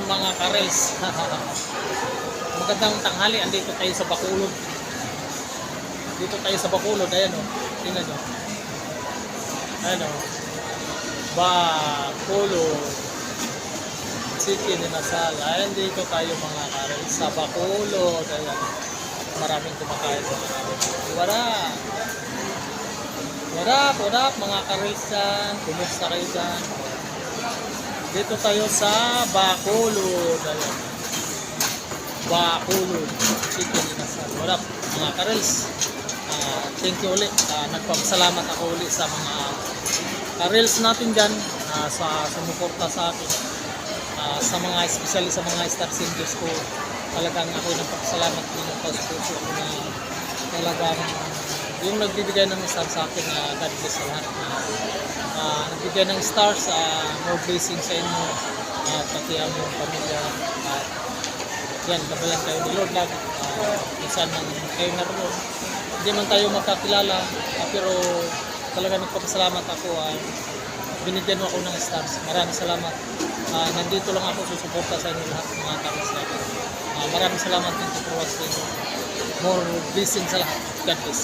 mga karels. Magandang tanghali, andito tayo sa Bacolod. Dito tayo sa Bacolod, ayan o. Tingnan nyo. Ayan o. Bacolod. Chicken inasal. Ayan dito tayo mga karels sa Bacolod. Ayan. Maraming kumakain mga karels. What up mga karels dyan. Kumusta kayo dyan? Dito tayo sa Bacolod. Ayan. Bacolod chicken inasal. What up mga karels? Thank you ulit. Nagpapasalamat ako ulit sa mga karels natin dyan sa sumuporta sa akin. Sa mga especially sa mga star singers ko, talagang ako nagpapasalamat ng puso ako na talagang yung nagbibigay ng star sa akin na God bless sa lahat. Nagbibigay ng stars, more blessing sa inyo at pati ang mga pamilya. Yan, gabayan kayo ni Lord lagi. Minsan kayo naroon. Hindi man tayo magkakilala, pero talaga nagpapasalamat ako. Binigyan mo ako ng stars. Maraming salamat. Nandito lang ako susuporta sa inyo lahat mga kamis natin. Maraming salamat din for watching. More blessing sa lahat. God bless.